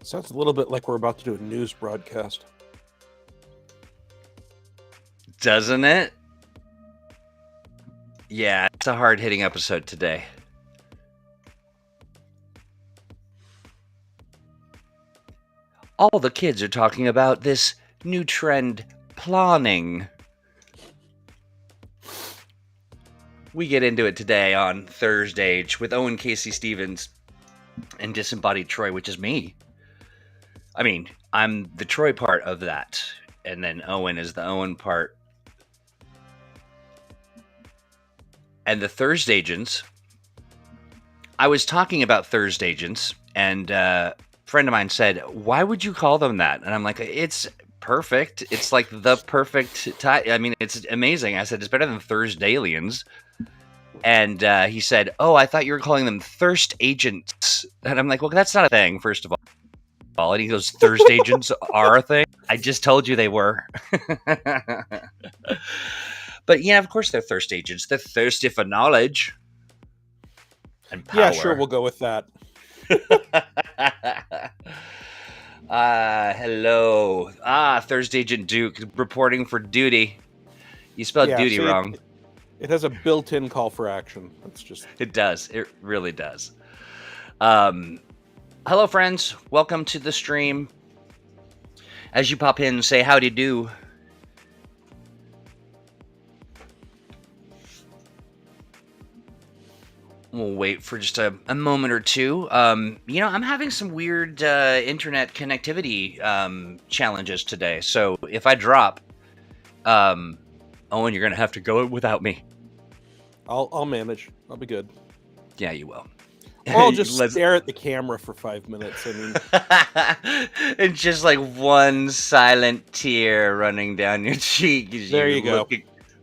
Sounds a little bit like we're about to do a news broadcast. Doesn't it? Yeah, it's a hard-hitting episode today. All the kids are talking about this new trend, planning. We get into it today on ThursdAGE with Owen Casey Stevens and Disembodied Troy, which is me. I mean, I'm the Troy part of that, and then Owen is the Owen part. And the ThursdAGents, I was talking about ThursdAGents, and a friend of mine said, why would you call them that? And I'm like, it's perfect. It's like the perfect type. I mean, it's amazing. I said, it's better than ThursdAliens. And he said, oh, I thought you were calling them thirst agents. And I'm like, well, that's not a thing, first of all. And he goes, ThursdAGents are a thing? I just told you they were. But yeah, of course they're thirst agents. They're thirsty for knowledge and power. Yeah, sure, we'll go with that. Hello. ThursdAGent Duke reporting for duty. You spelled duty wrong. It has a built-in call for action. That's just... It does. It really does. Hello, friends. Welcome to the stream. As you pop in, say howdy do. We'll wait for just a moment or two. I'm having some weird internet connectivity challenges today. So if I drop, Owen, you're going to have to go without me. I'll manage. I'll be good. Yeah, you will. Or I'll just stare at the camera for 5 minutes. I mean, it's just like one silent tear running down your cheek as there you go,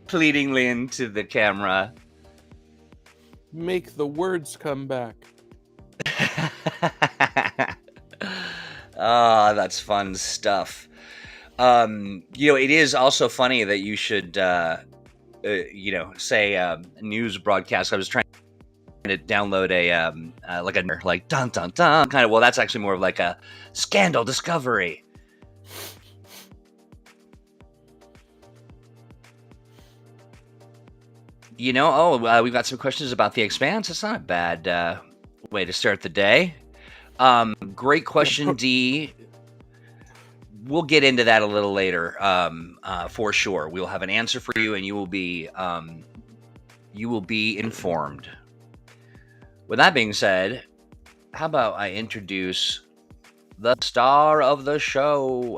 pleadingly into the camera. Make the words come back. Oh, that's fun stuff. It is also funny that you should, say news broadcast. I was trying to download a like dun dun dun kind of. Well, that's actually more of like a scandal discovery. We've got some questions about The Expanse. It's not a bad way to start the day. Great question, D. We'll get into that a little later, for sure. We'll have an answer for you, and you will be informed. With that being said, how about I introduce the star of the show,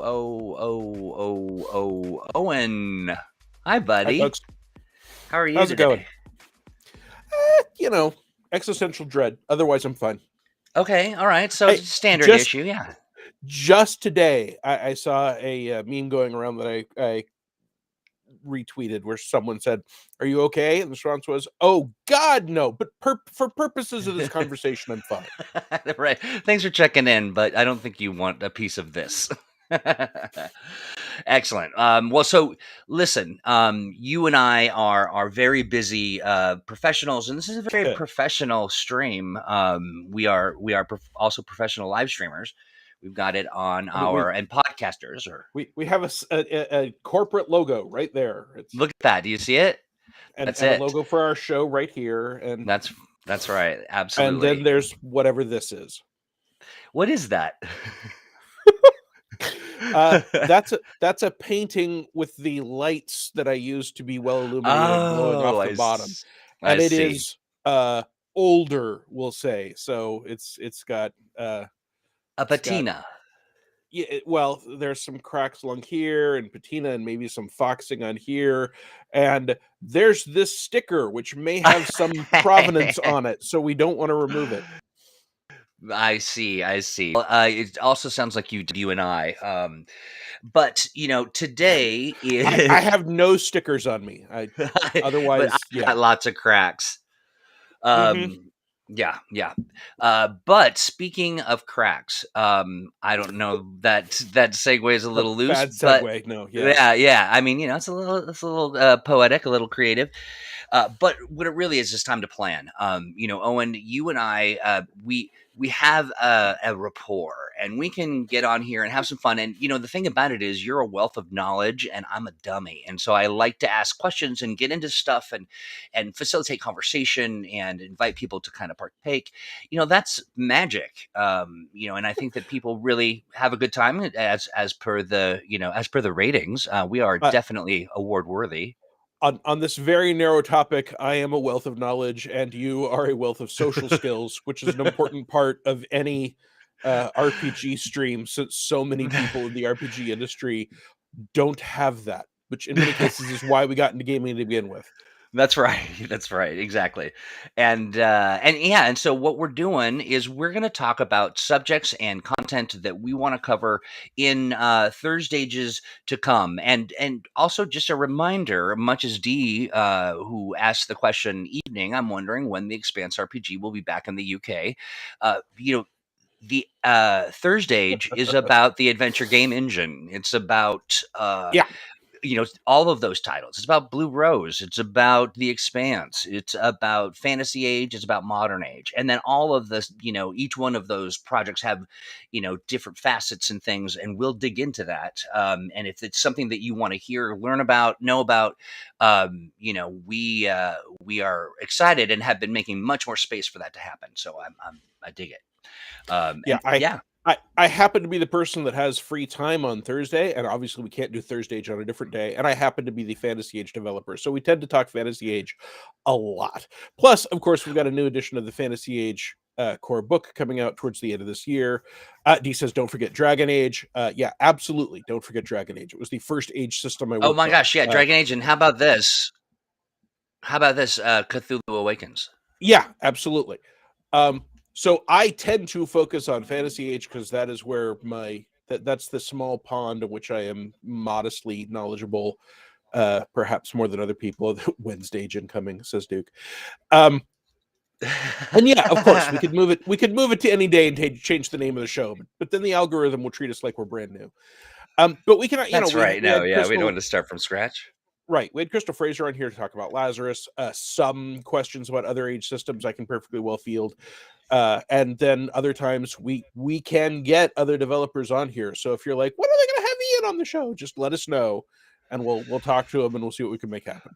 Owen. Hi, buddy. Hi, folks. How are you How's today? It going? Existential dread. Otherwise, I'm fine. Okay, all right. So standard issue, yeah. Just today, I saw a meme going around that I retweeted where someone said, "Are you okay?" And the response was, "Oh God, no! But for purposes of this conversation, I'm fine." Right. Thanks for checking in, but I don't think you want a piece of this. Excellent. So listen, you and I are very busy professionals, and this is a very professional stream. We are also professional live streamers. We've got it on and podcasters. We have a corporate logo right there. Look at that. Do you see it? And, that's a logo for our show right here. And that's right. Absolutely. And then there's whatever this is. What is that? That's a painting with the lights that I use to be well illuminated glowing off the bottom. And it is older, we'll say. So it's got a patina. Yeah, well, there's some cracks along here and patina and maybe some foxing on here. And there's this sticker which may have some provenance on it, so we don't want to remove it. I see. It also sounds like you and I. But today is... I have no stickers on me. Otherwise, I got lots of cracks. Yeah. But speaking of cracks, I don't know that segue is a little loose. Bad segue, but no. Yes. Yeah. I mean, it's a little poetic, a little creative. But what it really is time to plan. Owen, you and I, we have a rapport, and we can get on here and have some fun. And the thing about it is, you're a wealth of knowledge, and I'm a dummy, and so I like to ask questions and get into stuff and facilitate conversation and invite people to kind of partake. That's magic. And I think that people really have a good time, as per the ratings. We are Uh, definitely award worthy. on this very narrow topic, I am a wealth of knowledge, and you are a wealth of social skills, which is an important part of any RPG stream, since so many people in the RPG industry don't have that, which in many cases is why we got into gaming to begin with. That's right. That's right. Exactly. And yeah, and so what we're doing is we're going to talk about subjects and content that we want to cover in ThursdAGEs to come, and also just a reminder, much as D, who asked the question, evening, I'm wondering when the Expanse RPG will be back in the UK. The ThursdAGE is about the adventure game engine. It's about Yeah, all of those titles. It's about Blue Rose. It's about The Expanse. It's about Fantasy Age. It's about Modern Age. And then all of this, each one of those projects have, different facets and things, and we'll dig into that. And if it's something that you want to hear, learn about, know about, we are excited and have been making much more space for that to happen. So I dig it. yeah. And yeah, I happen to be the person that has free time on Thursday, and obviously we can't do Thursday Age on a different day. And I happen to be the Fantasy Age developer, so we tend to talk Fantasy Age a lot. Plus, of course, we've got a new edition of the Fantasy Age core book coming out towards the end of this year. D says, "Don't forget Dragon Age." Yeah, absolutely, don't forget Dragon Age. It was the first Age system I oh worked my on. gosh, yeah, Dragon Age. And how about this Cthulhu Awakens? Yeah, absolutely. So I tend to focus on Fantasy Age because that is where that's the small pond in which I am modestly knowledgeable, perhaps more than other people. WednesDAGE incoming, says Duke. Um, and yeah, of course, we could move it. We could move it to any day and change the name of the show, but then the algorithm will treat us like we're brand new. But we can, That's right. we No, had yeah, we don't Crystal. want to start from scratch. Right. We had Crystal Fraser on here to talk about Lazarus. Some questions about other age systems I can perfectly well field. And then other times we can get other developers on here. So if you're like, when are they going to have Ian on the show? Just let us know, and we'll talk to him and we'll see what we can make happen.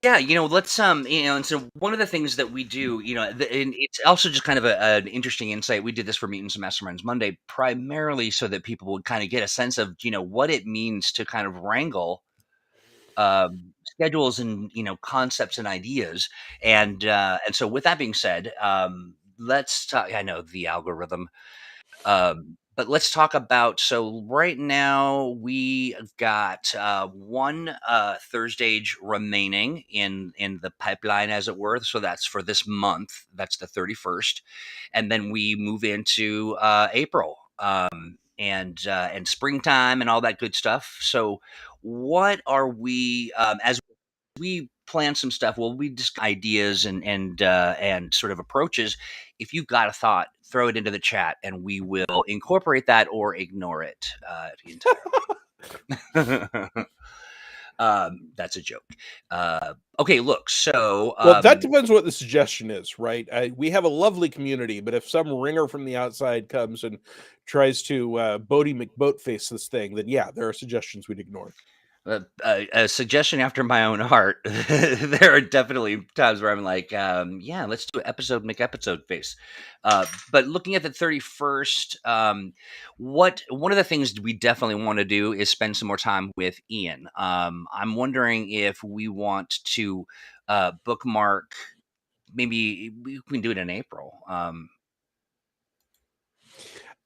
Yeah, let's and so one of the things that we do, and it's also just kind of an interesting insight. We did this for Mutants and Masterminds Monday, primarily so that people would kind of get a sense of, what it means to kind of wrangle schedules and concepts and ideas. And so with that being said, let's talk. I know the algorithm. But let's talk about, so right now we have got one ThursdAGE remaining in the pipeline, as it were. So that's for this month. That's the 31st, and then we move into April, and springtime and all that good stuff. So what are we, as we plan some stuff? Well, we just ideas and sort of approaches. If you've got a thought, throw it into the chat, and we will incorporate that or ignore it entirely. That's a joke. Okay, look. So Well, that depends what the suggestion is, right? We have a lovely community, but if some ringer from the outside comes and tries to Bodie McBoatface this thing, then yeah, there are suggestions we'd ignore. A suggestion after my own heart. There are definitely times where I'm like, yeah, let's do episode McEpisode face. But looking at the 31st, one of the things we definitely want to do is spend some more time with Ian. I'm wondering if we want to bookmark. Maybe we can do it in April.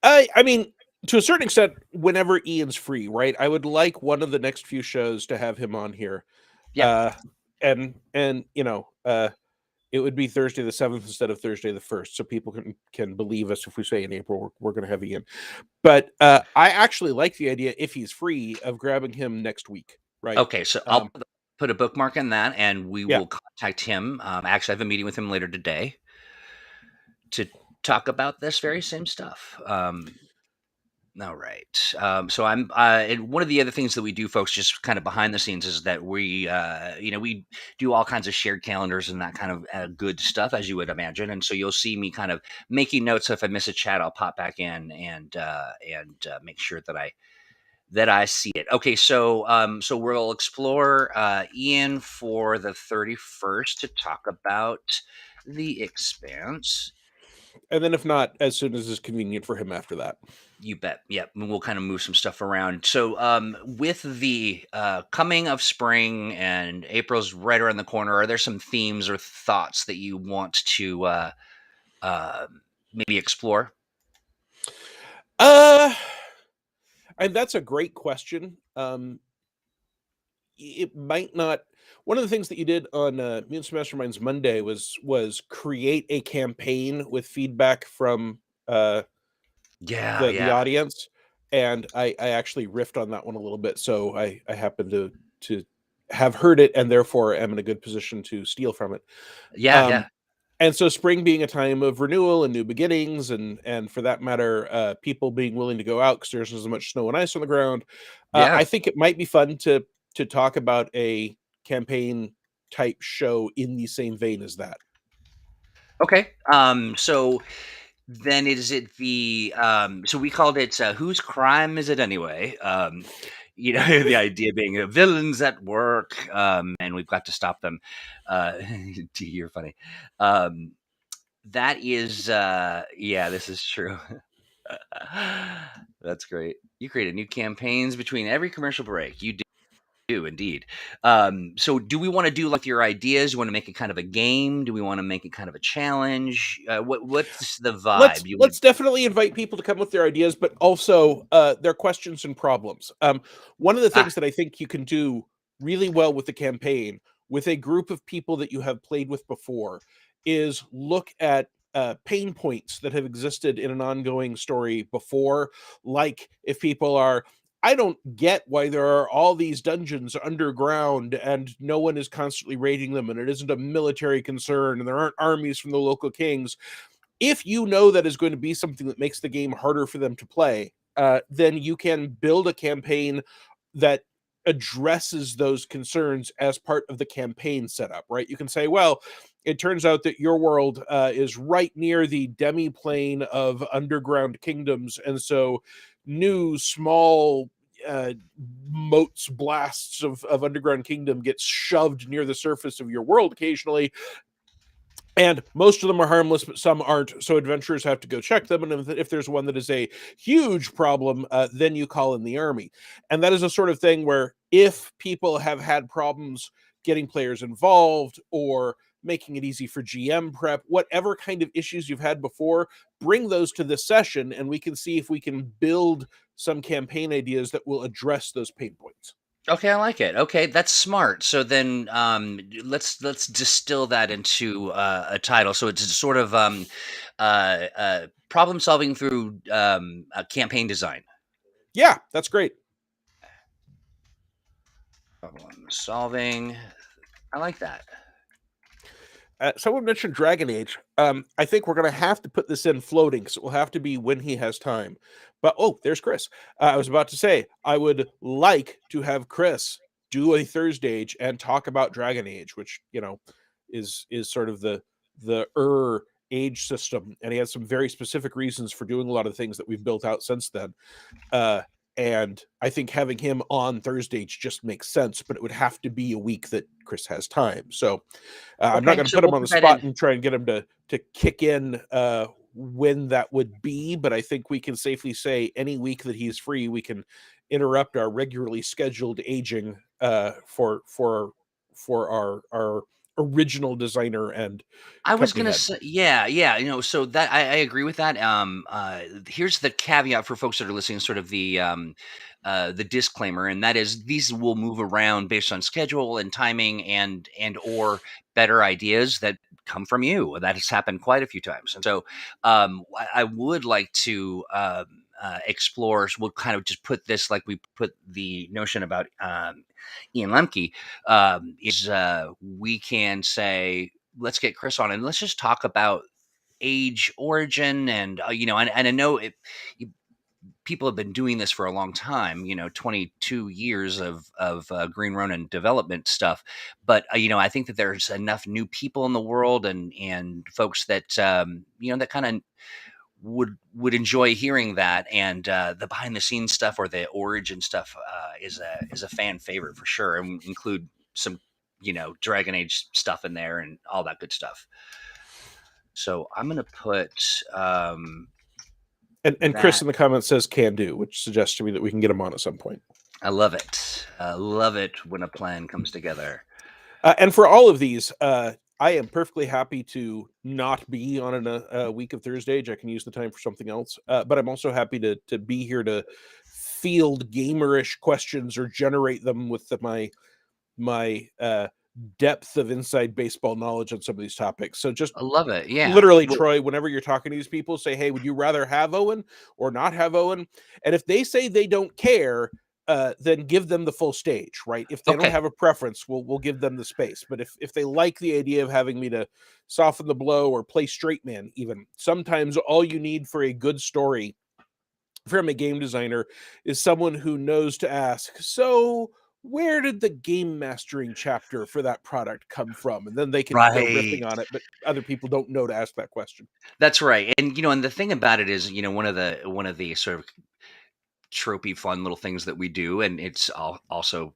I mean, to a certain extent, whenever Ian's free, right? I would like one of the next few shows to have him on here. Yeah. Uh, and it would be Thursday the 7th instead of Thursday the 1st, so people can believe us if we say in April we're going to have Ian. But I actually like the idea, if he's free, of grabbing him next week, right? Okay, so I'll put a bookmark in that, and we Yeah. will contact him. Actually, I have a meeting with him later today to talk about this very same stuff. All right. So I'm, and one of the other things that we do, folks, just kind of behind the scenes, is that we, we do all kinds of shared calendars and that kind of good stuff, as you would imagine. And so you'll see me kind of making notes. If I miss a chat, I'll pop back in and make sure that I see it. Okay, so we'll explore Ian for the 31st to talk about the Expanse. And then if not, as soon as is convenient for him after that. You bet. Yep. And we'll kind of move some stuff around. So, with the coming of spring and April's right around the corner, are there some themes or thoughts that you want to uh, maybe explore? Uh and that's a great question. It might not. One of the things that you did on Mutants Masterminds Monday was create a campaign with feedback from Yeah, the yeah, audience, and I actually riffed on that one a little bit, so I happen to have heard it and therefore am in a good position to steal from it. yeah, Um, yeah, and so spring being a time of renewal and new beginnings, and for that matter, people being willing to go out because there's as much snow and ice on the ground. yeah. I think it might be fun to talk about a campaign type show in the same vein as that. Okay. So then is it the so we called it whose crime is it anyway? The idea being villains at work, and we've got to stop them. Uh, you're funny. Um, that is, yeah, this is true. That's great. You created new campaigns between every commercial break. You do indeed. So do we want to do like your ideas? You want to make it kind of a game? Do we want to make it kind of a challenge? What's the vibe? You want? Let's definitely invite people to come with their ideas, but also their questions and problems. One of the Ah, things that I think you can do really well with the campaign with a group of people that you have played with before is look at pain points that have existed in an ongoing story before. Like if people are, I don't get why there are all these dungeons underground and no one is constantly raiding them, and it isn't a military concern, and there aren't armies from the local kings. If you know that is going to be something that makes the game harder for them to play, then you can build a campaign that addresses those concerns as part of the campaign setup, right? You can say, well, it turns out that your world is right near the demi plane of underground kingdoms, and so new small moats blasts of underground kingdom gets shoved near the surface of your world occasionally, and most of them are harmless, but some aren't. So adventurers have to go check them. And if there's one that is a huge problem, then you call in the army. And that is a sort of thing where if people have had problems getting players involved or making it easy for GM prep, whatever kind of issues you've had before, bring those to this session and we can see if we can build some campaign ideas that will address those pain points. okay, I like it. Okay, that's smart. So then, let's distill that into a title. So it's sort of problem solving through campaign design. Yeah, that's great. Problem solving. I like that. Someone mentioned Dragon Age. I think we're going to have to put this in floating, so it will have to be when he has time. But oh, there's Chris. I was about to say I would like to have Chris do a ThursdAGE and talk about Dragon Age, which is sort of the age system, and he has some very specific reasons for doing a lot of things that we've built out since then. Uh, and I think having him on Thursday just makes sense, but it would have to be a week that Chris has time. So I'm not Okay, going to so put him we'll on the put that spot in. and try and get him to kick in when that would be, but I think we can safely say any week that he's free, we can interrupt our regularly scheduled aging for our original designer and I was company gonna head. say, yeah, yeah. So that I agree with that. Here's the caveat for folks that are listening, sort of the disclaimer, and that is these will move around based on schedule and timing and or better ideas that come from you. That has happened quite a few times, and so I would like to. Explore. So we'll kind of just put this like we put the notion about Ian Lemke. Is we can say let's get Chris on and let's just talk about age origin and and I know people have been doing this for a long time, 22 years of Green Ronin development stuff. But I think that there's enough new people in the world, and folks that that kind of would enjoy hearing that, and the behind the scenes stuff or the origin stuff is a fan favorite for sure, and include some Dragon Age stuff in there and all that good stuff. So I'm gonna put And Chris that. in the comments says can do, which suggests to me that we can get him on at some point. I love it. I love it when a plan comes together. And for all of these, I am perfectly happy to not be on a week of ThursdAGE. I can use the time for something else. But I'm also happy to be here to field gamerish questions or generate them with my depth of inside baseball knowledge on some of these topics. So just I love it. Yeah. literally, Well, Troy, whenever you're talking to these people, say, hey, would you rather have Owen or not have Owen? And if they say they don't care, then give them the full stage, right? If they don't okay. have a preference, we'll give them the space. But if they like the idea of having me to soften the blow or play straight man, even sometimes all you need for a good story from a game designer is someone who knows to ask, so where did the game mastering chapter for that product come from? And then they can go riffing Right. on it, but other people don't know to ask that question. That's right. And the thing about it is, one of the sort of tropey fun little things that we do, and it's also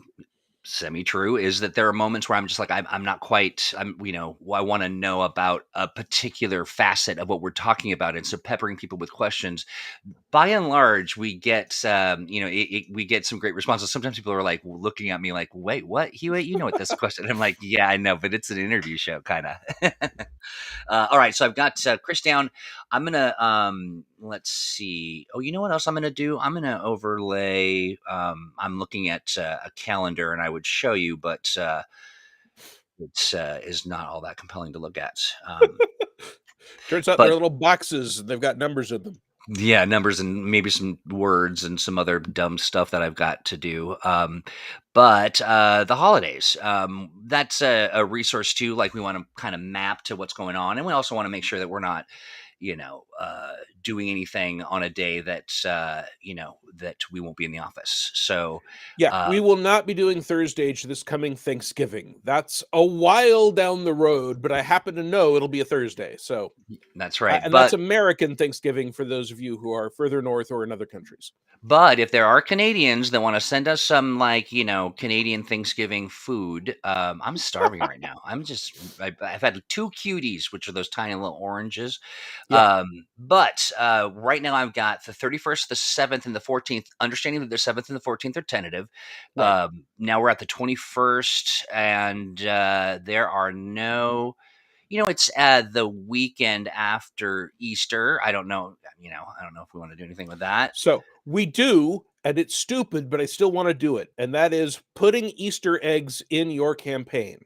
semi-true, is that there are moments where I'm just like, I'm not quite, I want to know about a particular facet of what we're talking about. And so peppering people with questions, by and large, we get, we get some great responses. Sometimes people are like looking at me like, wait, what? Wait, you know what this question? And I'm like, yeah, I know, but it's an interview show, kind of. All right, so I've got Chris down. I'm gonna let's see. Oh, you know what else I'm gonna do? I'm gonna overlay. I'm looking at a calendar, and I would show you, but it's is not all that compelling to look at. Turns out they're But little boxes and they've got numbers in them. yeah, numbers and maybe some words and some other dumb stuff that I've got to do. But the holidays, that's a resource too. Like, we want to kind of map to what's going on, and we also want to make sure that we're not, doing anything on a day that that we won't be in the office. So Yeah, uh, we will not be doing ThursdAGE this coming Thanksgiving. That's a while down the road, but I happen to know it'll be a Thursday. So, that's right. and that's American Thanksgiving for those of you who are further north or in other countries. But if there are Canadians that want to send us some, like, Canadian Thanksgiving food, I'm starving right now. I've had two cuties, which are those tiny little oranges. Yeah, But right now I've got the 31st, the 7th, and the 14th, understanding that the 7th and the 14th are tentative. right. Now we're at the 21st, and there are no, it's the weekend after Easter. I don't know, I don't know if we want to do anything with that. So we do, and it's stupid, but I still want to do it. And that is putting Easter eggs in your campaign,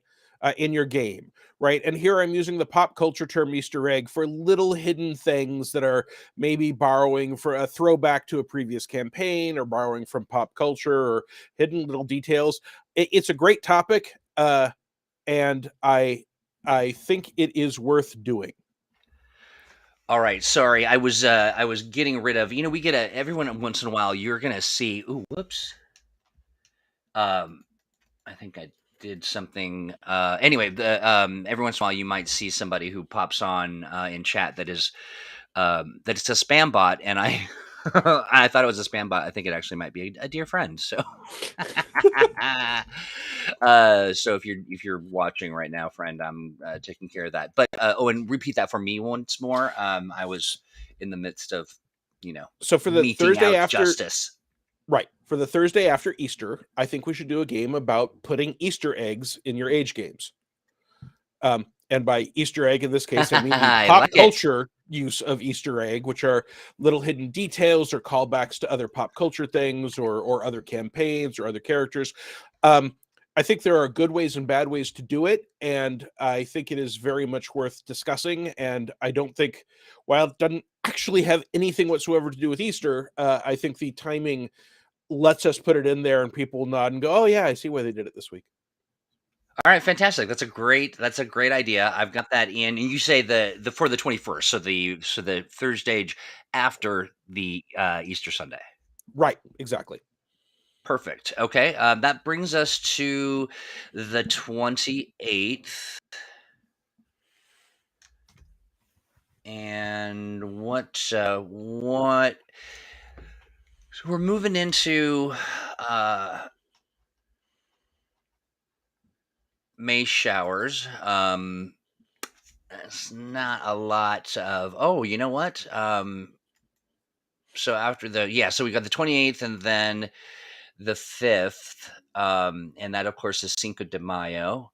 in your game, right? And here I'm using the pop culture term Easter egg for little hidden things that are maybe borrowing for a throwback to a previous campaign or borrowing from pop culture or hidden little details. It's a great topic, and I think it is worth doing. All right, sorry. I was getting rid of. We get a everyone once in a while. You're gonna see. Ooh, whoops. Um, I think I did something. Anyway, every once in a while you might see somebody who pops on in chat that it's a spam bot, and I I thought it was a spam bot. I think it actually might be a dear friend. So, so if you're watching right now, friend, I'm taking care of that. But Owen, repeat that for me once more. I was in the midst of, So for the meting Thursday out after justice. Right. For the Thursday after Easter, I think we should do a game about putting Easter eggs in your age games. And by Easter egg in this case, I mean the I pop like it. culture use of Easter egg, which are little hidden details or callbacks to other pop culture things or other campaigns or other characters. I think there are good ways and bad ways to do it, and I think it is very much worth discussing. And I don't think, while it doesn't actually have anything whatsoever to do with Easter, I think the timing lets us put it in there and people nod and go, oh yeah, I see why they did it this week. All right, fantastic. That's a great idea. I've got that in. And you say the for the 21st, so the Thursday after the Easter Sunday. Right, exactly. Perfect. Okay, that brings us to the 28th. And what so we're moving into May showers. It's not a lot of, oh, you know what? So after so we got the 28th and then the 5th. And that of course is Cinco de Mayo.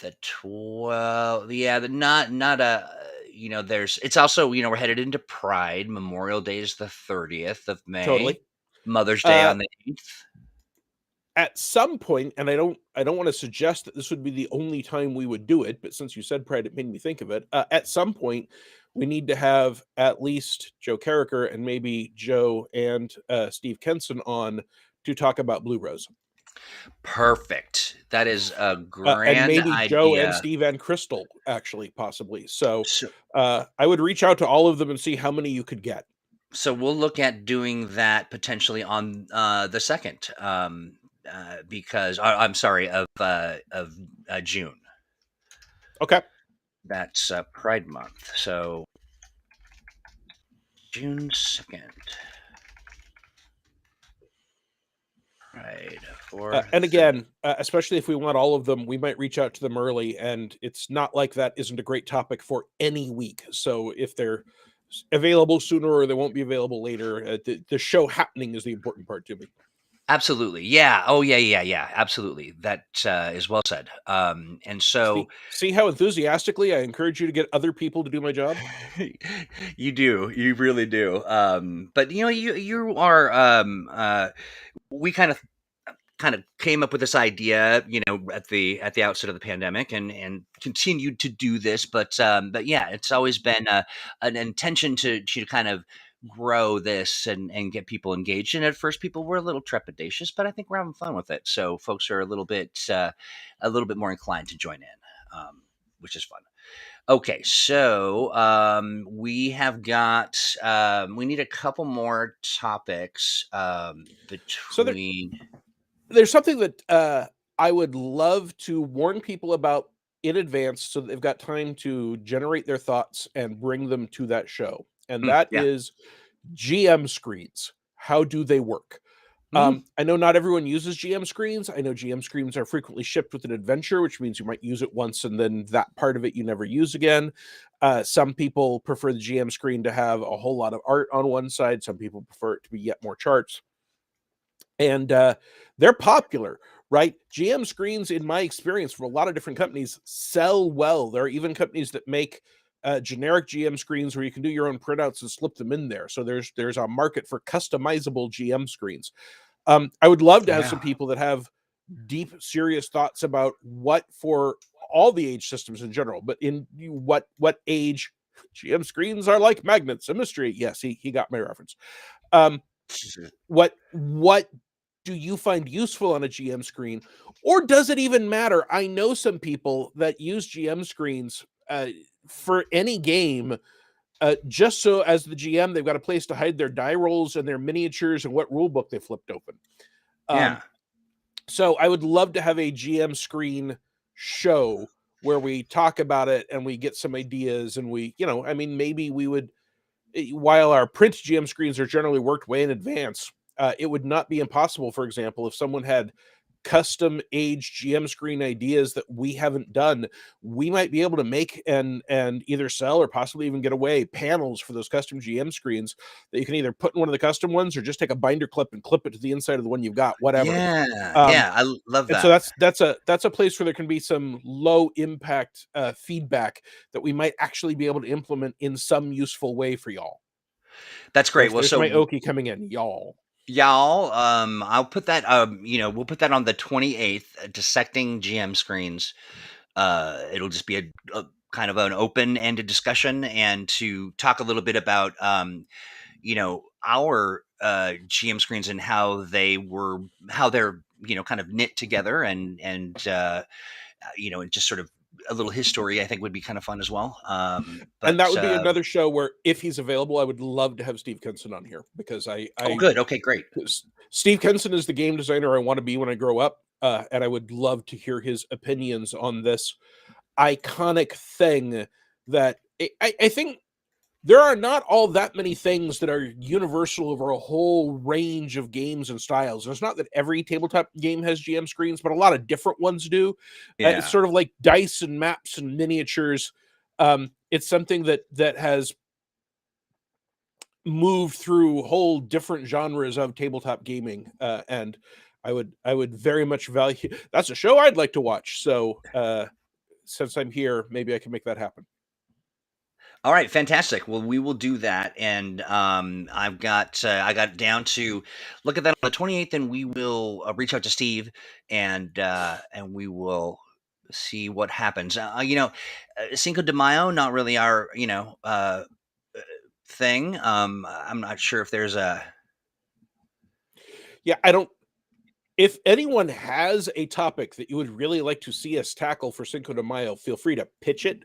The 12th, yeah, the not a there's it's also, we're headed into Pride. Memorial Day is the 30th of May. Totally. Mother's Day Uh, on the 8th. at some point, and I don't want to suggest that this would be the only time we would do it, but since you said Pride, it made me think of it. At some point, we need to have at least Joe Carricker and maybe Joe and Steve Kenson on to talk about Blue Rose. Perfect. That is a And grand maybe Joe and idea. Steve and Crystal, actually, possibly. So So I would reach out to all of them and see how many you could get. so we'll look at doing that potentially on the 2nd, because I'm sorry, of June. Okay. That's Pride Month. So June 2nd. Pride for And again, especially if we want all of them, we might reach out to them early. And it's not like that isn't a great topic for any week. So if they're available sooner or they won't be available later, the show happening is the important part to me. Absolutely. Yeah. Oh, yeah, yeah, yeah. Absolutely. That is well said. And so See how enthusiastically I encourage you to get other people to do my job? you do, you really do. But you are we kind of came up with this idea, at the outset of the pandemic, and continued to do this. But yeah, it's always been an intention to kind of grow this and get people engaged. And at first, people were a little trepidatious, but I think we're having fun with it. So folks are a little bit more inclined to join in, which is fun. Okay, so we have got we need a couple more topics So between. there's something that I would love to warn people about in advance so that they've got time to generate their thoughts and bring them to that show. And that Yeah. is GM screens. How do they work? Mhm. I know not everyone uses GM screens. I know GM screens are frequently shipped with an adventure, which means you might use it once and then that part of it you never use again. Some people prefer the GM screen to have a whole lot of art on one side. Some people prefer it to be yet more charts. And they're popular, right? GM screens, in my experience, from a lot of different companies, sell well. There are even companies that make generic GM screens where you can do your own printouts and slip them in there. So there's a market for customizable GM screens. I would love to have some Yeah. people that have deep, serious thoughts about what for all the age systems in general, but in what age GM screens are like magnets, a mystery. Yes, he got my reference. Um, what do you find useful on a GM screen, or does it even matter? I know some people that use GM screens for any game, just so as the GM they've got a place to hide their die rolls and their miniatures and what rule book they flipped open. Um, Yeah. so I would love to have a GM screen show where we talk about it and we get some ideas and I mean, maybe we would, while our print GM screens are generally worked way in advance, it would not be impossible, for example, if someone had custom age GM screen ideas that we haven't done, we might be able to make and either sell or possibly even get away panels for those custom GM screens that you can either put in one of the custom ones or just take a binder clip and clip it to the inside of the one you've got, whatever. Yeah. Um, Yeah. Love and so that. that's a place where there can be some low impact feedback that we might actually be able to implement in some useful way for y'all. That's great. Well, There's my so Okie coming in, y'all. y'all, I'll put that. We'll put that on the 28th. Dissecting GM screens. It'll just be a kind of an open-ended discussion, and to talk a little bit about our GM screens and how they're kind of knit together, and and just sort of a little history, I think would be kind of fun as well. And that But would be another show where, if he's available, I would love to have Steve Kenson on here, because oh, good. Okay, great. Steve Kenson is the game designer I want to be when I grow up, and I would love to hear his opinions on this iconic thing that I think there are not all that many things that are universal over a whole range of games and styles. And it's not that every tabletop game has GM screens, but a lot of different ones do. It's Yeah. sort of like dice and maps and miniatures. It's something that has moved through whole different genres of tabletop gaming, and I would very much value. That's a show I'd like to watch. So since I'm here, maybe I can make that happen. All right, fantastic. Well, we will do that, and I got down to look at that on the 28th, and we will reach out to Steve, and we will see what happens. Cinco de Mayo, not really our thing. I'm not sure if there's a Yeah, I don't. If anyone has a topic that you would really like to see us tackle for Cinco de Mayo, feel free to pitch it.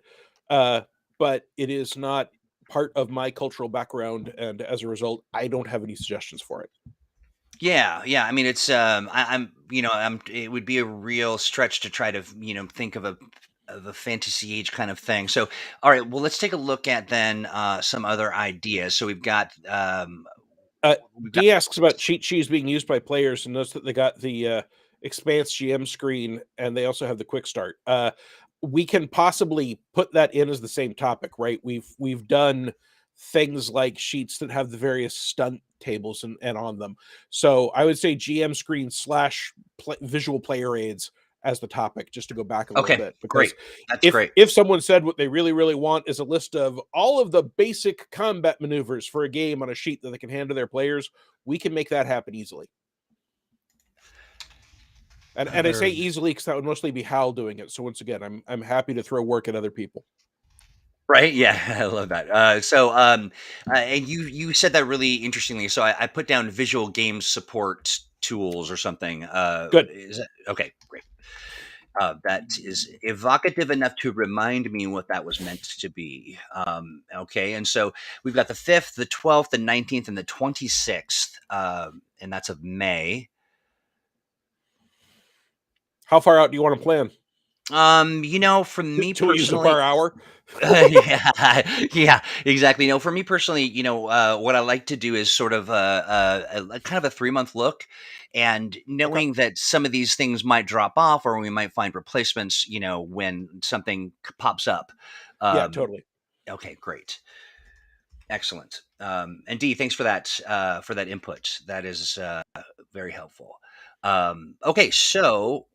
Uh, but it is not part of my cultural background, and as a result, I don't have any suggestions for it. yeah. I mean, it's I'm it would be a real stretch to try to think of a fantasy age kind of thing. So, all right, well, let's take a look at then some other ideas. So Uh, we've got D asks about cheat sheets being used by players, and notes that they got the Expanse GM screen, and they also have the quick start. We can possibly put that in as the same topic, right? We've done things like sheets that have the various stunt tables and on them. So I would say GM screen slash visual player aids as the topic, just to go back a little okay, bit, great, because that's if great. if someone said what they really want is a list of all of the basic combat maneuvers for a game on a sheet that they can hand to their players, we can make that happen easily. And I say Other easily because that would mostly be Hal doing it. So once again, I'm happy to throw work at other people. Right? Yeah, I love that. And you said that really interestingly. So I put down visual game support tools or something. Good. Is that okay? Great. That is evocative enough to remind me what that was meant to be. Okay, and so we've got the 5th, the 12th, the 19th, and the 26th, and that's of May. How far out do you want to plan? For me Till we use up our personally, hour? yeah, yeah, exactly. For me personally, what I like to do is sort of a kind of a 3-month look, and Okay. knowing that some of these things might drop off, or we might find replacements, when something pops up. Yeah, Um, totally. okay, great, excellent. And Dee, thanks for that input. That is very helpful. Okay, so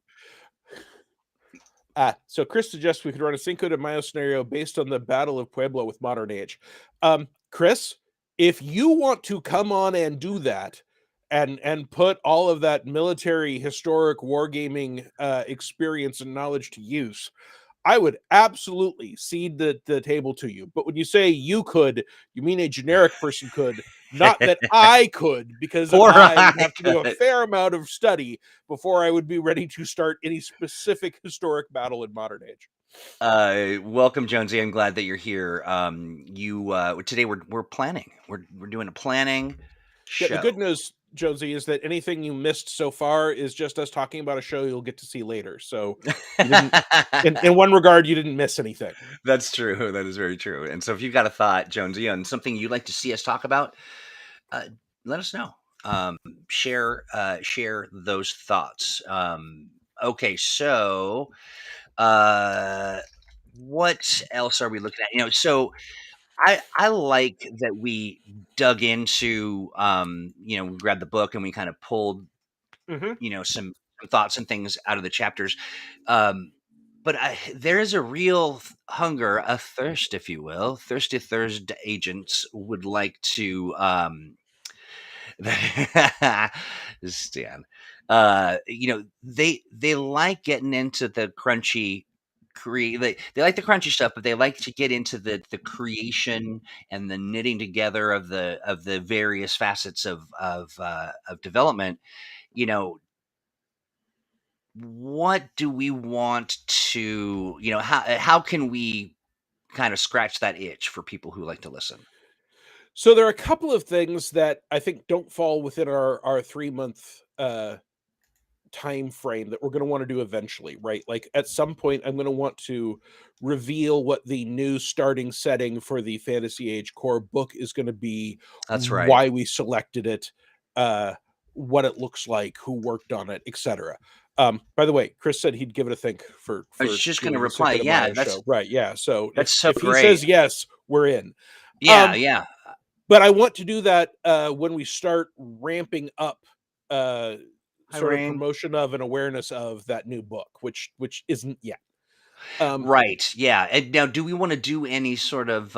So Chris suggests we could run a Cinco de Mayo scenario based on the Battle of Puebla with modern age. Chris, if you want to come on and do that, and put all of that military historic wargaming experience and knowledge to use, I would absolutely cede the table to you. But when you say you could, you mean a generic person could, not that I could, because poor I would have to do a I fair amount of study before I would be ready to start any specific historic battle in modern age. Welcome, Jonesy. I'm glad that you're here. You today we're planning. We're doing a planning Yeah, the good show. news, Jonesy, is that anything you missed so far is just us talking about a show you'll get to see later. So you didn't, in one regard, you didn't miss anything. That's true. That is very true. And so, if you've got a thought, Jonesy, on something you'd like to see us talk about, uh, let us know. Um, share those thoughts. Okay, so uh, what else are we looking at? I like that we dug into, we grabbed the book and we kind of pulled, Mm-hmm. some thoughts and things out of the chapters. Um, but there is a real hunger, a thirst, if you will. Thirsty Thirst agents would like to, Stan. They like getting into the crunchy create they like the crunchy stuff, but they like to get into the creation and the knitting together of the various facets of development. You know, what do we want to, how can we kind of scratch that itch for people who like to listen? So there are a couple of things that I think don't fall within our 3-month time frame that we're going to want to do eventually, right? Like at some point I'm going to want to reveal what the new starting setting for the Fantasy Age core book is going to be, That's right. why we selected it, uh what it looks like, who worked on it, etc. By the way, Chris said he'd give it a think for I was just going to doing the reply. Cinco de Yeah, Mayo show, right? Yeah, so that's so if he great. says yes, we're in. Yeah, um yeah. but I want to do that when we start ramping up uh, Hi, sort of Rain. promotion of and awareness of that new book, which isn't yet. Um, Right. Yeah. And now, do we want to do any sort of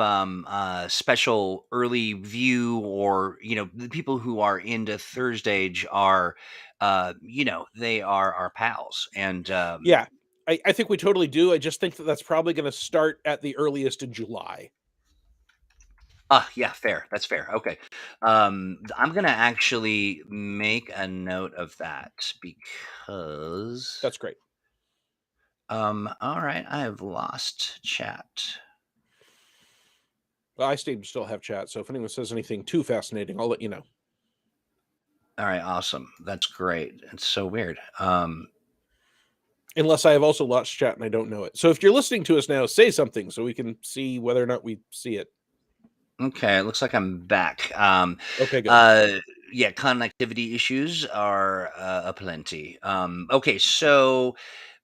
special early view, or the people who are into ThursdAGE are, they are our pals, and yeah, I think we totally do. I just think that that's probably going to start at the earliest in July. yeah, fair. That's fair. Okay. I'm gonna actually make a note of that because. That's great. All right. I have lost chat. Well, I still have chat, so if anyone says anything too fascinating, I'll let you know. All right. Awesome. That's great. It's so weird. Unless I have also lost chat and I don't know it. So if you're listening to us now, say something so we can see whether or not we see it. Okay, it looks like I'm back. Okay, good. Uh, yeah, connectivity issues are aplenty. Okay, so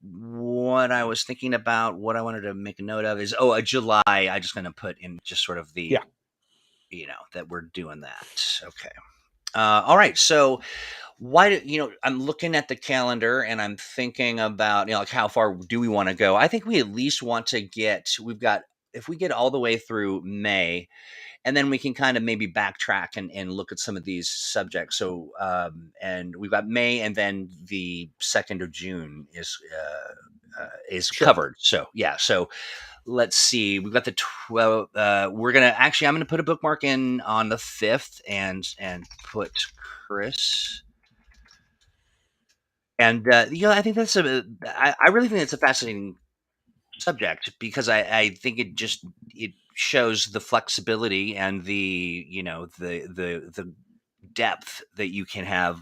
what I was thinking about, what I wanted to make a note of is, a July. I just going to put in just sort of the, Yeah, that we're doing that. Okay. All right. So why do I'm looking at the calendar and I'm thinking about, like, how far do we want to go? I think we at least want to we've got, if we get all the way through May, and then we can kind of maybe backtrack and look at some of these subjects. So, and we've got May, and then the 2nd of June is sure. covered. So yeah, so let's see. We've got the 12. We're gonna actually, I'm gonna put a bookmark in on the 5th, and put Chris. And I think I really think it's a fascinating subject, because I think it shows the flexibility and the depth that you can have,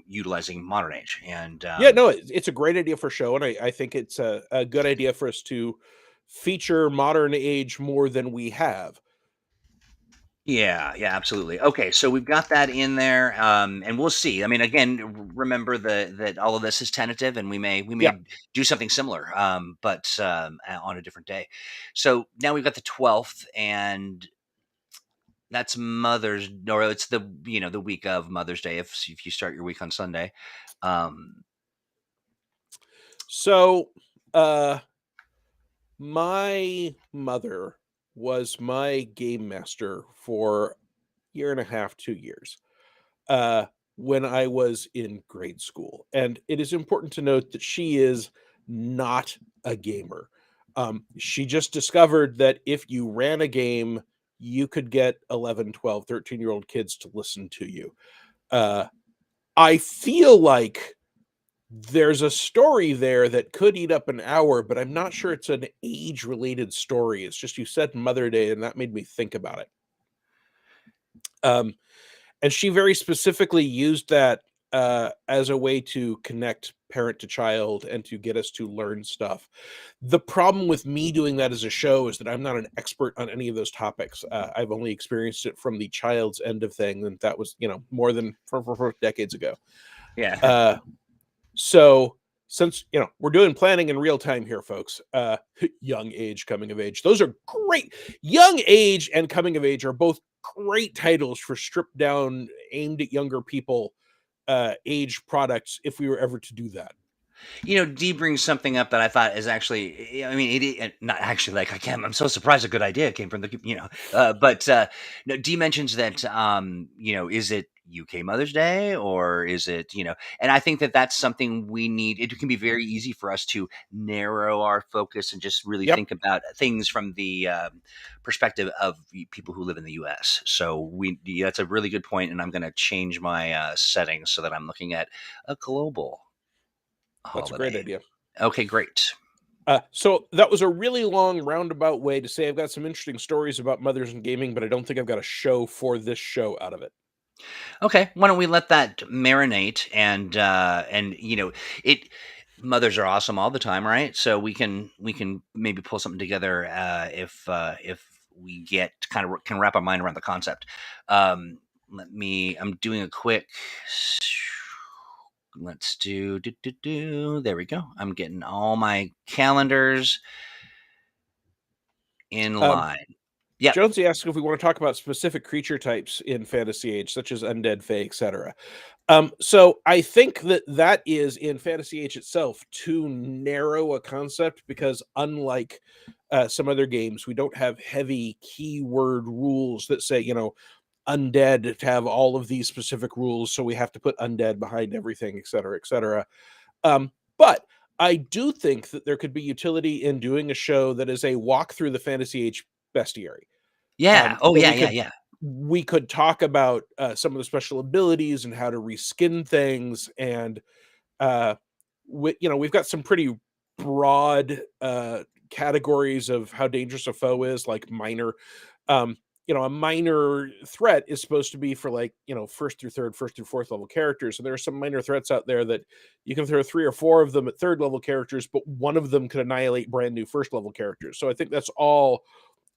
utilizing modern age. And Yeah, no, it's a great idea for show, and I think it's a good idea for us to feature modern age more than we have. yeah, yeah, absolutely. Okay, so we've got that in there, and we'll see. I mean, again, remember that all of this is tentative, and we Yeah. may do something similar, but on a different day. So now we've got the 12th, and that's Mother's, or it's the week of Mother's Day, if you start your week on Sunday. Um, So, uh, my mother was my game master for year and a half, 2 years, uh, when I was in grade school, and it is important to note that she is not a gamer. She just discovered that if you ran a game, you could get 11, 12, 13-year-old kids to listen to you. Uh, I feel like there's a story there that could eat up an hour, but I'm not sure it's an age-related story. It's just you said Mother Day, and that made me think about it. Um, and she very specifically used that as a way to connect parent to child and to get us to learn stuff. The problem with me doing that as a show is that I'm not an expert on any of those topics. I've only experienced it from the child's end of thing, and that was, more than for decades ago. yeah. Uh, So since we're doing planning in real time here, folks, young age, coming of age, those are great. Young age and coming of age are both great titles for stripped down, aimed at younger people, age products, if we were ever to do that. Dee brings something up that I thought is actually, I mean, not actually, like, I can't, I'm so surprised a good idea came from but no, Dee mentions that, is it UK Mother's Day, or is it, and I think that that's something we need. It can be very easy for us to narrow our focus and just really Yep. think about things from the perspective of people who live in the US. So yeah, that's a really good point, and I'm going to change my settings so that I'm looking at a global. That's a great holiday. idea. Okay, great. So that was a really long roundabout way to say I've got some interesting stories about mothers and gaming, but I don't think I've got a show for this show out of it. Okay, why don't we let that marinate and it mothers are awesome all the time, right? So we can maybe pull something together if we get kind of can wrap our mind around the concept. I'm doing a quick let's do. There we go. I'm getting all my calendars in Um, line. Yep. Jonesy asks if we want to talk about specific creature types in Fantasy Age, such as undead, fae, etc. So I think that that is in Fantasy Age itself too narrow a concept because unlike some other games, we don't have heavy keyword rules that say, undead to have all of these specific rules. So we have to put undead behind everything, et cetera, et cetera. But I do think that there could be utility in doing a show that is a walk through the Fantasy Age bestiary. Yeah. Oh So yeah, yeah, yeah. we could talk about some of the special abilities and how to reskin things, and we've got some pretty broad categories of how dangerous a foe is, like minor. Um, a minor threat is supposed to be for like first through third, first through fourth level characters, and there are some minor threats out there that you can throw 3 or 4 of them at third level characters, but one of them could annihilate brand new first level characters. So I think that's all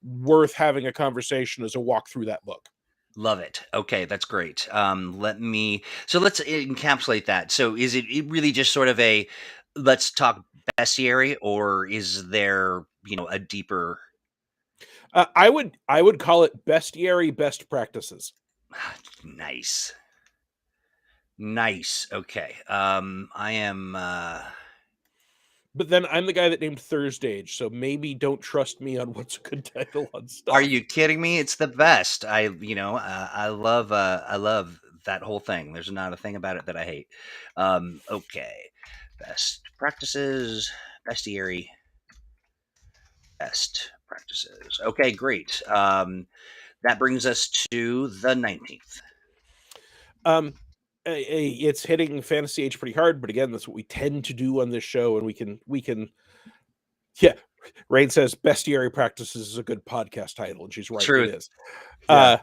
worth having a conversation as a walk through that book. Love it. Okay, that's great. Let's encapsulate that. So is it really just sort of a let's talk bestiary, or is there, a deeper I would call it bestiary best practices. nice. Nice. Okay. I am But then I'm the guy that named ThursdAGE, so maybe don't trust me on what's a good title on Are stuff. you kidding me? It's the best. I love that whole thing. There's not a thing about it that I hate. Okay. Best practices, bestiary, best practices. Okay, great. That brings us to the 19th. It's hitting Fantasy Age pretty hard, but again, that's what we tend to do on this show, and we can. Yeah, Rain says bestiary practices is a good podcast title, and she's right. It Truth. is. Yeah. Uh,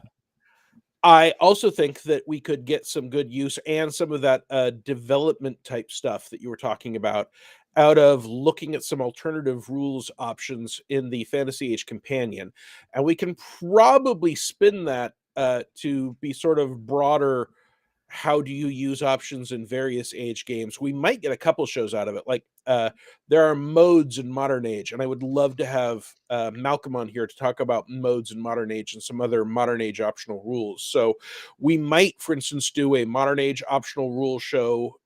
I also think that we could get some good use and some of that development type stuff that you were talking about out of looking at some alternative rules options in the Fantasy Age companion. And we can probably spin that to be sort of broader. How do you use options in various age games? We might get a couple shows out of it. Like there are modes in Modern Age, and I would love to have Malcolm on here to talk about modes in Modern Age and some other Modern Age optional rules. So we might, for instance, do a Modern Age optional rule show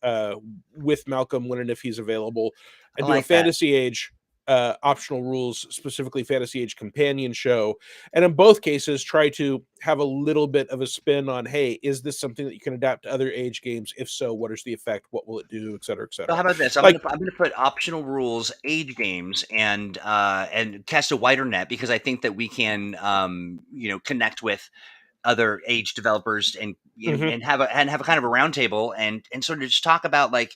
with Malcolm when and if he's available, I and do a like that. Fantasy Age optional rules, specifically Fantasy Age companion show. And in both cases, try to have a little bit of a spin on, hey, is this something that you can adapt to other age games? If so, what is the effect? What will it do? Et cetera, et So cetera. how about this? Like, I'm gonna put optional rules, age games, and cast a wider net because I think that we can connect with other age developers and mhm. and have a kind of a roundtable and sort of just talk about like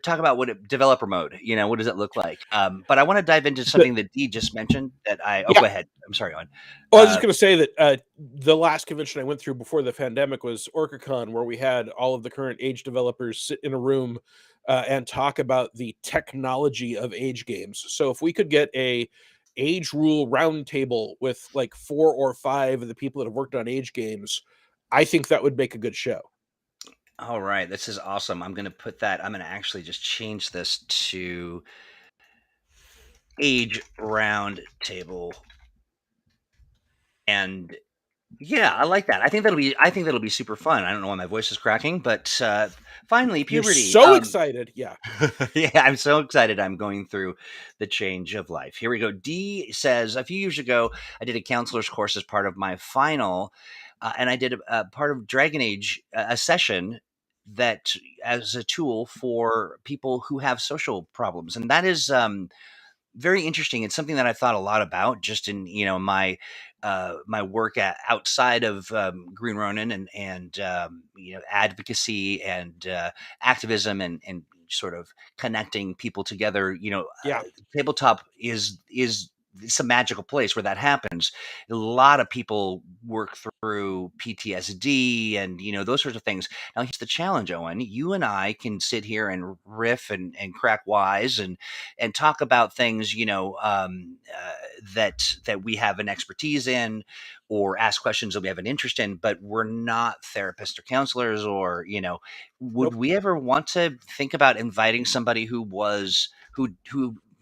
talk about what developer mode what does it look like, but I want to dive into The, something that Dee just mentioned that go yeah. ahead. I'm sorry, on Well, I was just uh, going to say that the last convention I went through before the pandemic was OrcaCon, where we had all of the current age developers sit in a room and talk about the technology of age games. So if we could get a age rule roundtable with like 4 or 5 of the people that have worked on age games, I think that would make a good show. all right, this is awesome. I'm gonna actually just change this to age round table. And yeah, I like that. I think that'll be super fun. I don't know why my voice is cracking, but finally You're puberty. so excited. Yeah. Yeah, I'm so excited. I'm going through the change of life. Here we go. D says a few years ago, I did a counselor's course as part of my final, and I did a part of Dragon Age, a session that as a tool for people who have social problems, and that is very interesting. It's something that I thought a lot about just in my my work outside of Green Ronin and advocacy and activism and sort of connecting people together. Yeah. Tabletop is it's a magical place where that happens. A lot of people work through PTSD and those sorts of things. Now here's the challenge, Owen. You and I can sit here and riff and crack wise and talk about things that we have an expertise in, or ask questions that we have an interest in, but we're not therapists or counselors, or would Nope. we ever want to think about inviting somebody who